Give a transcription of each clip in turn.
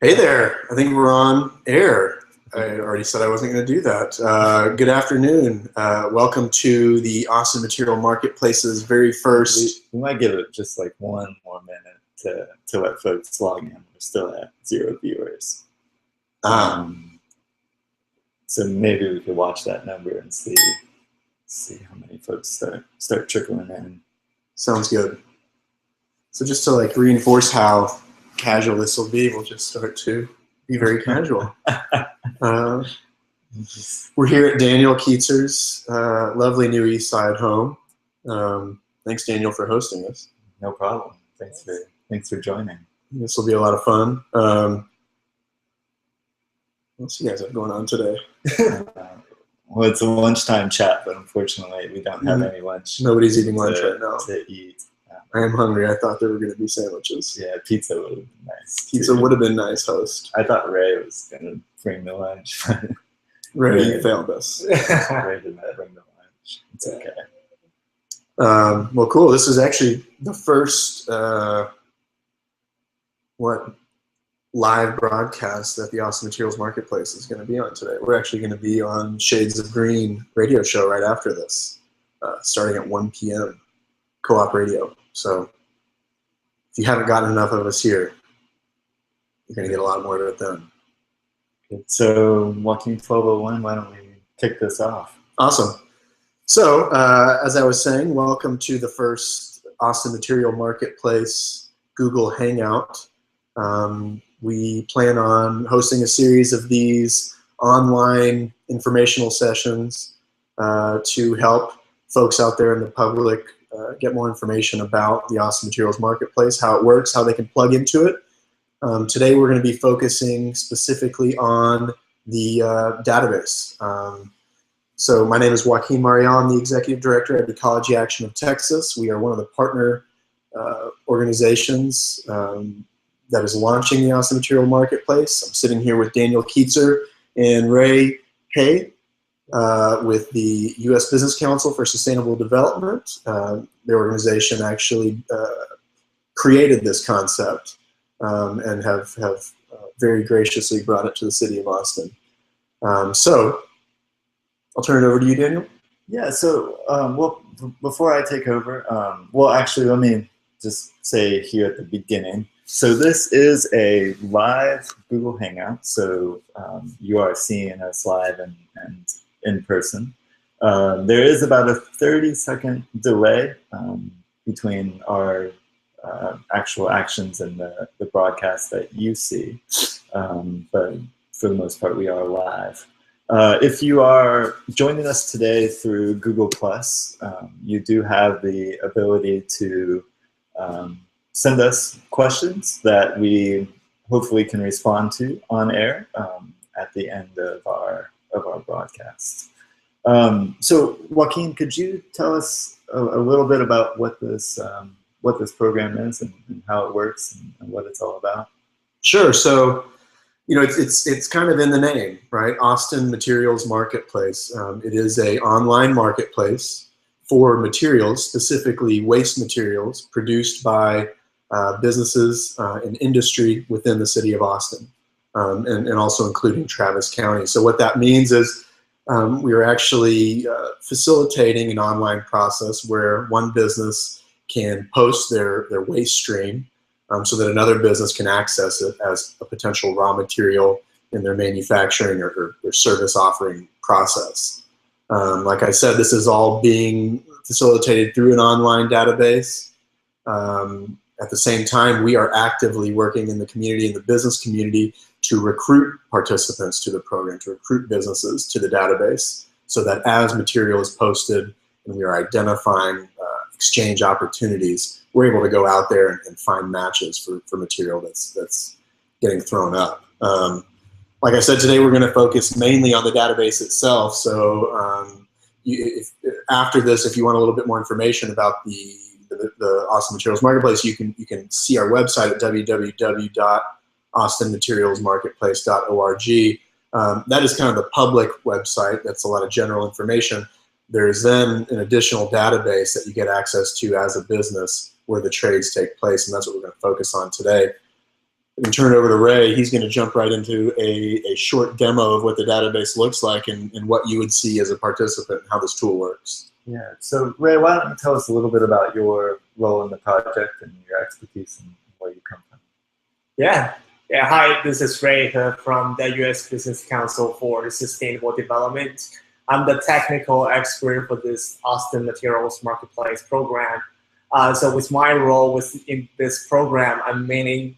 Hey there. I think we're on air. I already said I wasn't going to do that. Good afternoon. Welcome to the Austin Material Marketplace's very first. We might give it just like one more minute to let folks log in. We're still at 0 viewers. So maybe we could watch that number and see how many folks start trickling in. Sounds good. So just to reinforce how casual this will be, we'll just start to be very casual. We're here at Daniel Keitzer's lovely new East Side home. Thanks, Daniel, for hosting us. No problem. Thanks for joining. This will be a lot of fun. What else you guys have going on today? Well, it's a lunchtime chat, but unfortunately we don't have any lunch. Nobody's eating lunch right now. To eat. I am hungry. I thought there were going to be sandwiches. Yeah, pizza would have been nice. Pizza would have been nice, host. I thought Ray was going to bring the lunch. Ray failed us. Ray did not bring the lunch. It's okay. Well, cool. This is actually the first live broadcast that the Austin Materials Marketplace is going to be on today. We're actually going to be on Shades of Green radio show right after this, starting at 1 p.m. Co-op radio. So if you haven't gotten enough of us here, you're going to get a lot more of it then. Good. So Joaquin 1201, why don't we kick this off? Awesome. So as I was saying, welcome to the first Austin Material Marketplace Google Hangout. We plan on hosting a series of these online informational sessions to help folks out there in the public get more information about the Austin Materials Marketplace, how it works, how they can plug into it. Today we're going to be focusing specifically on the database. So my name is Joaquin Marial. I'm the Executive Director at Ecology Action of Texas. We are one of the partner organizations that is launching the Austin Material Marketplace. I'm sitting here with Daniel Keitzer and Ray Hay with the U.S. Business Council for Sustainable Development. Their organization actually created this concept and have very graciously brought it to the city of Austin. So I'll turn it over to you, Daniel. Yeah, so, well, before I take over, well, actually, let me just say here at the beginning, so this is a live Google Hangout, so you are seeing us live and in person. There is about a 30-second delay between our actual actions and the broadcast that you see, but for the most part, we are live. If you are joining us today through Google+, you do have the ability to send us questions that we hopefully can respond to on air at the end of our broadcast. So Joaquin, could you tell us a little bit about what this program is and how it works and what it's all about? Sure. So, you know, it's kind of in the name, right? Austin Materials Marketplace. It is an online marketplace for materials, specifically waste materials produced by businesses and industry within the city of Austin, and also including Travis County. So what that means is we are actually facilitating an online process where one business can post their waste stream so that another business can access it as a potential raw material in their manufacturing or their service offering process. Like I said, this is all being facilitated through an online database. At the same time, we are actively working in the community, in the business community, to recruit participants to the program, to recruit businesses to the database, so that as material is posted and we are identifying exchange opportunities, we're able to go out there and find matches for material that's getting thrown up. Like I said, today we're going to focus mainly on the database itself. So after this, if you want a little bit more information about the Austin Materials Marketplace, you can see our website at www.austinmaterialsmarketplace.org. That is kind of the public website. That's a lot of general information. There's then an additional database that you get access to as a business where the trades take place, and that's what we're going to focus on today. and turn it over to Ray. He's going to jump right into a short demo of what the database looks like and what you would see as a participant, how this tool works. Yeah, so Ray, why don't you tell us a little bit about your role in the project and your expertise and where you come from? Yeah. Hi, this is Ray from the U.S. Business Council for Sustainable Development. I'm the technical expert for this Austin Materials Marketplace program. So with my role in this program, I'm mainly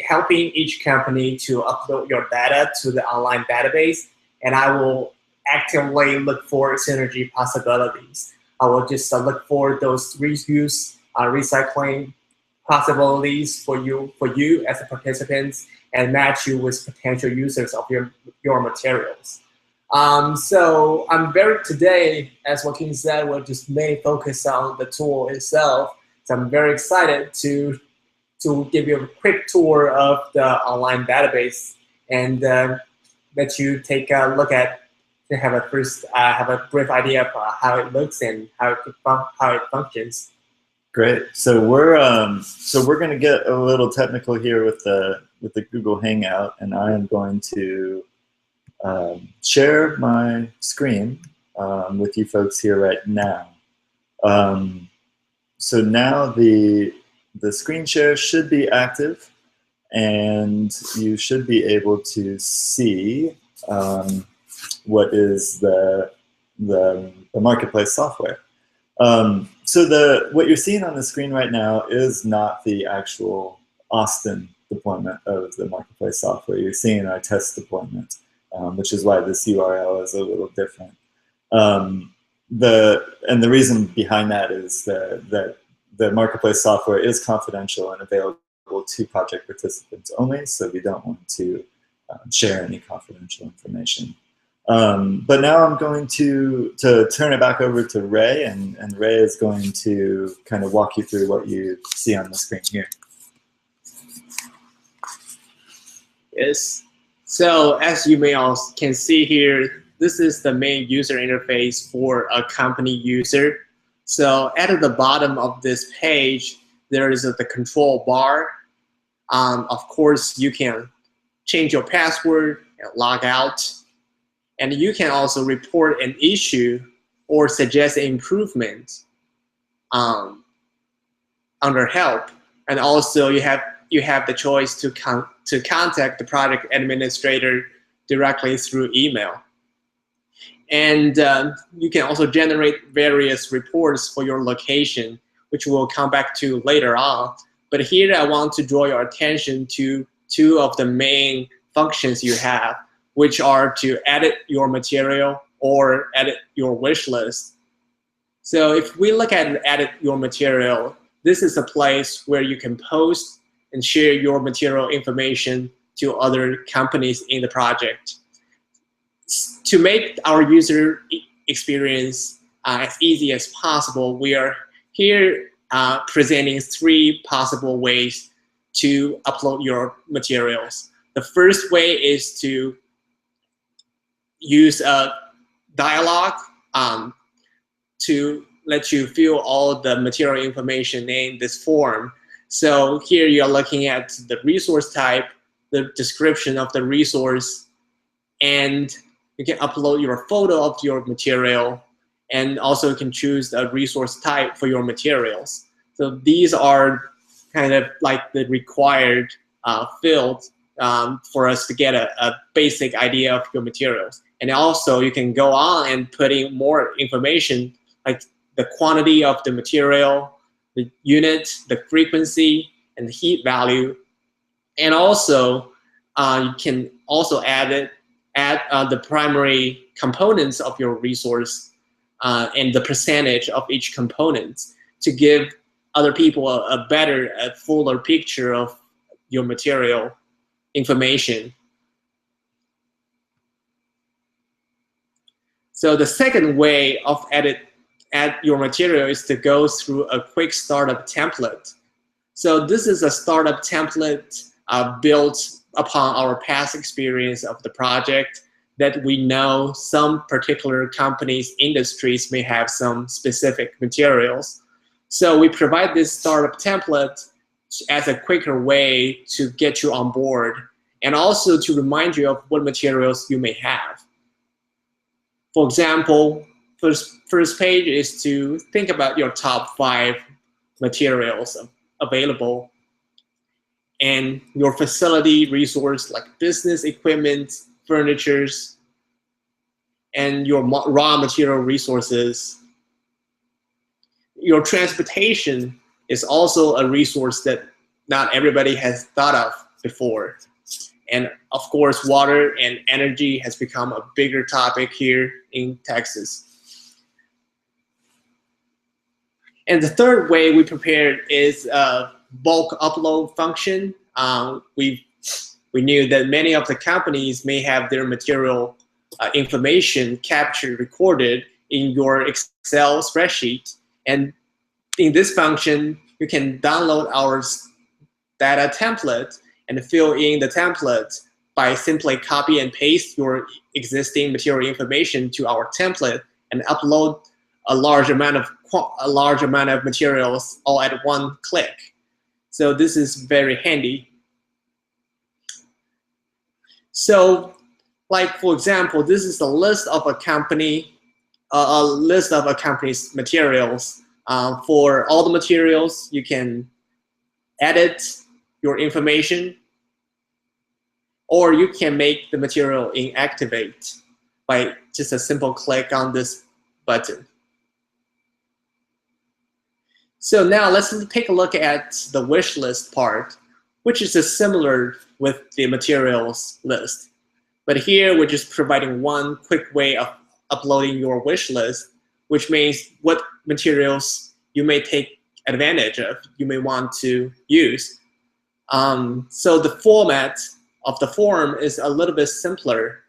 helping each company to upload your data to the online database, and I will actively look for synergy possibilities. I will just look for those reuse, recycling possibilities for you as a participant, and match you with potential users of your materials. So today, as Joaquin said, we'll just mainly focus on the tool itself. So I'm very excited to give you a quick tour of the online database and let you take a look at to have a brief idea of how it looks and how it functions. Great. So we're going to get a little technical here with the Google Hangout, and I am going to share my screen with you folks here right now. So now the screen share should be active, and you should be able to see what is the marketplace software. So what you're seeing on the screen right now is not the actual Austin deployment of the marketplace software. You're seeing our test deployment, which is why this URL is a little different. And the reason behind that is that the marketplace software is confidential and available to project participants only, so we don't want to share any confidential information. But now I'm going to turn it back over to Ray, and Ray is going to kind of walk you through what you see on the screen here. Yes. So as you may all can see here, this is the main user interface for a company user. So at the bottom of this page, there is the control bar. Of course, you can change your password and log out. And you can also report an issue or suggest improvement under help. And also you have the choice to contact the project administrator directly through email. And you can also generate various reports for your location, which we'll come back to later on. But here I want to draw your attention to two of the main functions you have, which are to edit your material or edit your wish list. So if we look at edit your material, this is a place where you can post and share your material information to other companies in the project. To make our user experience as easy as possible, we are here presenting three possible ways to upload your materials. The first way is to use a dialog to let you fill all the material information in this form. So here you're looking at the resource type, the description of the resource, and you can upload your photo of your material, and also you can choose a resource type for your materials. So these are kind of like the required fields for us to get a basic idea of your materials. And also you can go on and put in more information like the quantity of the material, the unit, the frequency, and the heat value. And also you can also add the primary components of your resource and the percentage of each component to give other people a fuller picture of your material information. So the second way of add your material is to go through a quick startup template. So this is a startup template built upon our past experience of the project, that we know some particular companies, industries may have some specific materials. So we provide this startup template as a quicker way to get you on board, and also to remind you of what materials you may have. For example, first page is to think about your top 5 materials available, and your facility resource like business equipment, furnitures, and your raw material resources. Your transportation is also a resource that not everybody has thought of before. And of course, water and energy has become a bigger topic here in Texas. And the third way we prepared is a bulk upload function. We knew that many of the companies may have their material information captured, recorded in your Excel spreadsheet. And in this function, you can download our data template and fill in the template by simply copy and paste your existing material information to our template and upload a large amount of materials all at one click. So this is very handy. So, like for example, this is a list of a company's materials. For all the materials, you can edit your information, or you can make the material inactivate by just a simple click on this button. So now let's take a look at the wish list part, which is similar with the materials list. But here we're just providing one quick way of uploading your wish list, which means what materials you may take advantage of, you may want to use. So the format of the form is a little bit simpler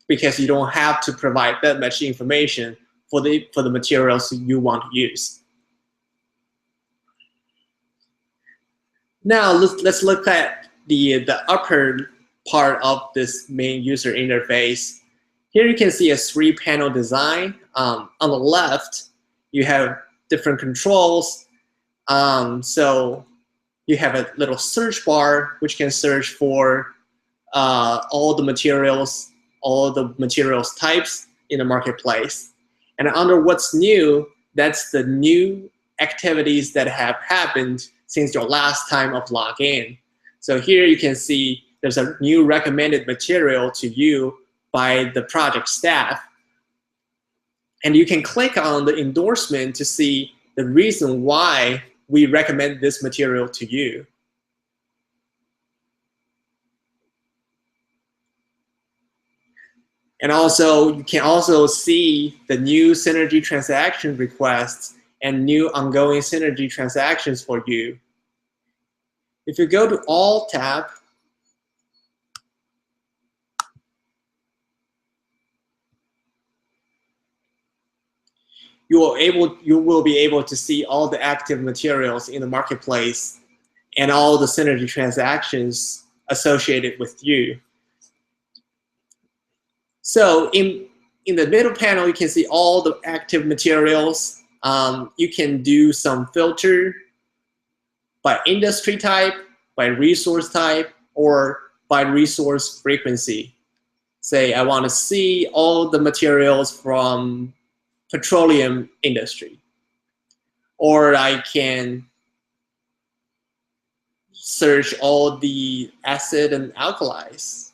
because you don't have to provide that much information for the materials you want to use. Now let's look at the upper part of this main user interface. Here you can see a 3-panel design. On the left, you have different controls. So you have a little search bar which can search for all the materials types in the marketplace. And under what's new, that's the new activities that have happened since your last time of login. So here you can see there's a new recommended material to you by the project staff. And you can click on the endorsement to see the reason why we recommend this material to you. And also, you can also see the new synergy transaction requests and new ongoing synergy transactions for you. If you go to All tab, you will be able to see all the active materials in the marketplace and all the synergy transactions associated with you. So in the middle panel, you can see all the active materials. You can do some filter by industry type, by resource type, or by resource frequency. Say I want to see all the materials from petroleum industry, or I can search all the acid and alkalis.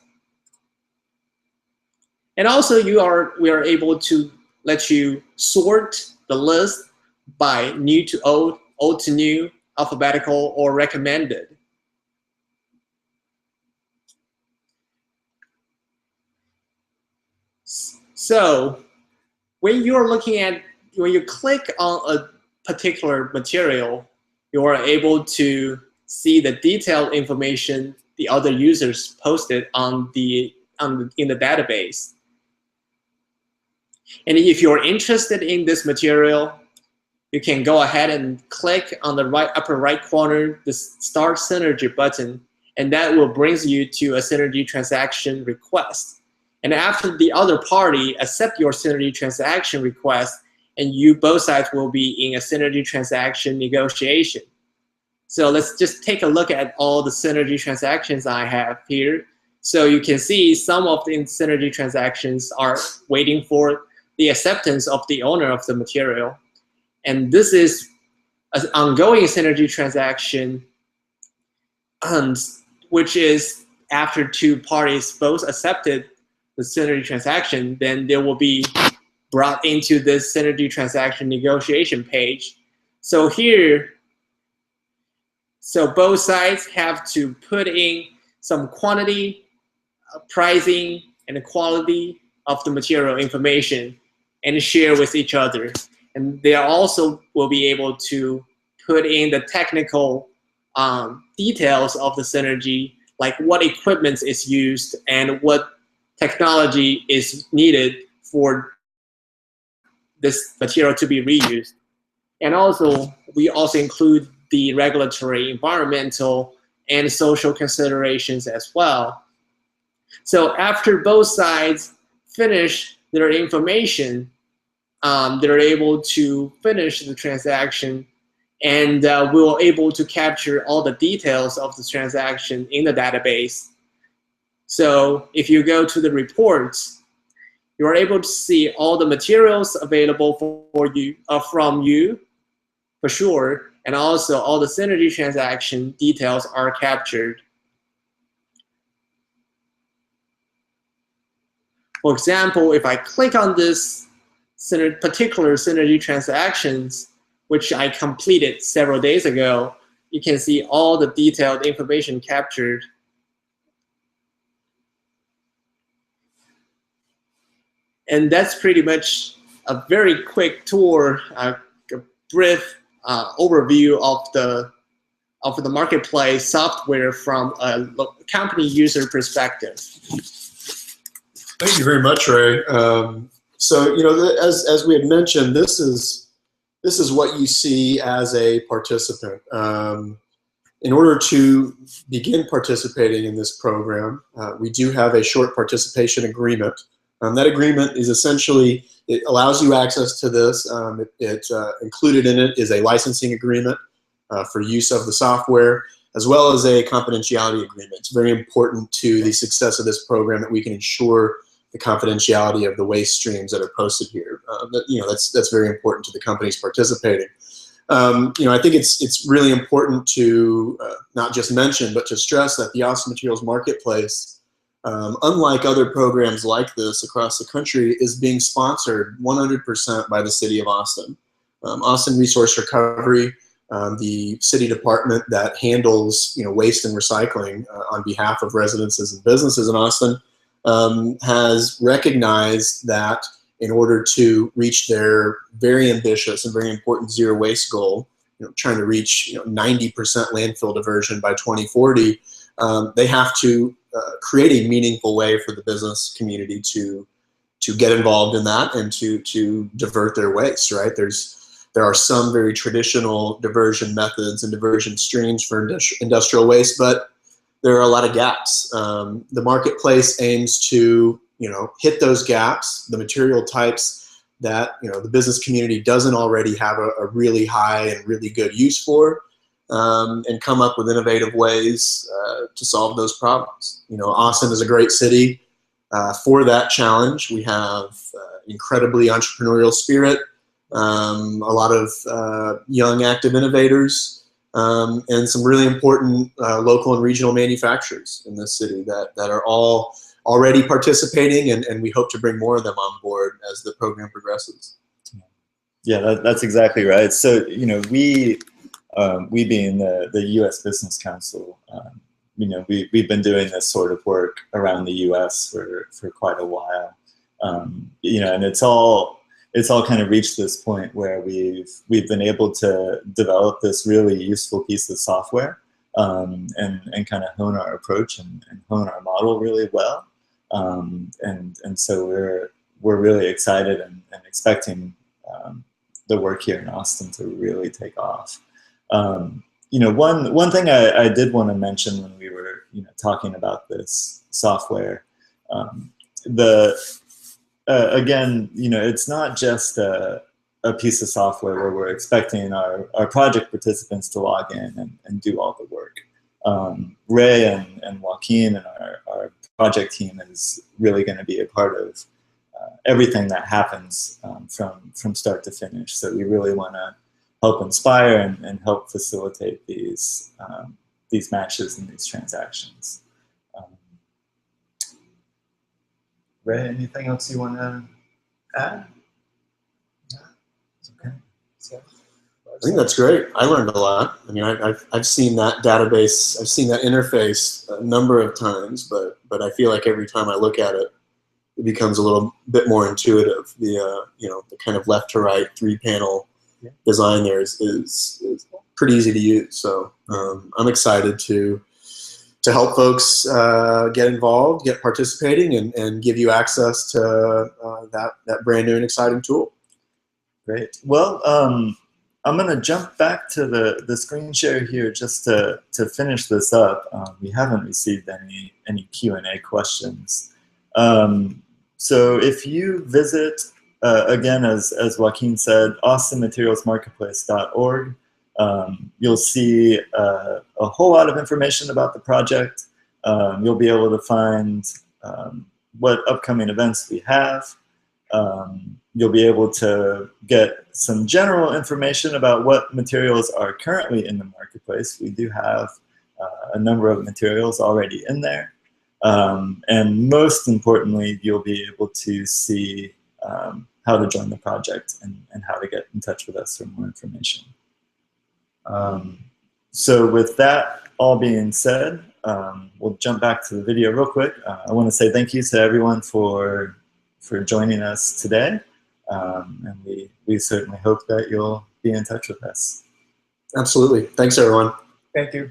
And also we are able to let you sort the list by new to old, old to new, alphabetical, or recommended. So when you click on a particular material, you are able to see the detailed information the other users posted in the database. And if you're interested in this material, you can go ahead and click on the upper right corner, the Start Synergy button, and that will bring you to a synergy transaction request. And after the other party accept your synergy transaction request, and both sides will be in a synergy transaction negotiation. So let's just take a look at all the synergy transactions I have here. So you can see some of the synergy transactions are waiting for the acceptance of the owner of the material. And this is an ongoing synergy transaction, which is after two parties both accepted the synergy transaction, then there will be brought into this synergy transaction negotiation page. So here, so both sides have to put in some quantity, pricing, and the quality of the material information and share with each other. And they also will be able to put in the technical details of the synergy, like what equipment is used and what technology is needed for this material to be reused. And also, we also include the regulatory, environmental, and social considerations as well. So after both sides finish their information, they're able to finish the transaction, and we're able to capture all the details of the transaction in the database. So if you go to the reports, you're able to see all the materials available for you, from you, for sure, and also all the synergy transaction details are captured. For example, if I click on this particular synergy transactions, which I completed several days ago, you can see all the detailed information captured. And that's pretty much a very quick tour, a brief overview of the marketplace software from a company user perspective. Thank you very much, Ray. So, you know, as we had mentioned, this is what you see as a participant. In order to begin participating in this program, we do have a short participation agreement. That agreement is essentially, it allows you access to this. Included in it is a licensing agreement for use of the software, as well as a confidentiality agreement. It's very important to the success of this program that we can ensure the confidentiality of the waste streams that are posted here. You know, that's very important to the companies participating. You know, I think it's really important to not just mention, but to stress that the Austin Materials Marketplace, unlike other programs like this across the country, is being sponsored 100% by the City of Austin. Austin Resource Recovery, the city department that handles, you know, waste and recycling on behalf of residences and businesses in Austin, has recognized that in order to reach their very ambitious and very important zero waste goal, you know, trying to reach, you know, 90% landfill diversion by 2040, they have to create a meaningful way for the business community to get involved in that and to divert their waste. Right? There are some very traditional diversion methods and diversion streams for industrial waste, but there are a lot of gaps. The marketplace aims to, you know, hit those gaps, the material types that, you know, the business community doesn't already have a really high and really good use for, and come up with innovative ways to solve those problems. You know, Austin is a great city for that challenge. We have incredibly entrepreneurial spirit, a lot of young active innovators, and some really important local and regional manufacturers in this city that are all already participating, and we hope to bring more of them on board as the program progresses. Yeah, that's exactly right. So, you know, we being the U.S. Business Council, you know, we've been doing this sort of work around the U.S. for quite a while. You know, and it's all kind of reached this point where we've been able to develop this really useful piece of software, and kind of hone our approach and hone our model really well. And so we're really excited and expecting the work here in Austin to really take off. You know, one thing I did want to mention when we were, you know, talking about this software, again, you know, it's not just a a piece of software where we're expecting our project participants to log in and do all the work. Ray and Joaquin and our project team is really going to be a part of everything that happens from start to finish. So we really want to help inspire and help facilitate these matches and these transactions. Ray, anything else you want to add? No? It's okay. I think that's great. I learned a lot. I mean, I've seen that database, I've seen that interface a number of times, but I feel like every time I look at it, it becomes a little bit more intuitive. The the kind of left to right 3-panel design there is pretty easy to use. So I'm excited to help folks get involved, get participating, and give you access to that brand new and exciting tool. Great. Well, I'm going to jump back to the screen share here just to finish this up. We haven't received any Q&A questions. So if you visit, again, as Joaquin said, austinmaterialsmarketplace.org, you'll see a whole lot of information about the project. You'll be able to find what upcoming events we have. You'll be able to get some general information about what materials are currently in the marketplace. We do have a number of materials already in there. And most importantly, you'll be able to see how to join the project and how to get in touch with us for more information. So with that all being said, we'll jump back to the video real quick. I want to say thank you to everyone for joining us today. And we certainly hope that you'll be in touch with us. Absolutely. Thanks, everyone. Thank you.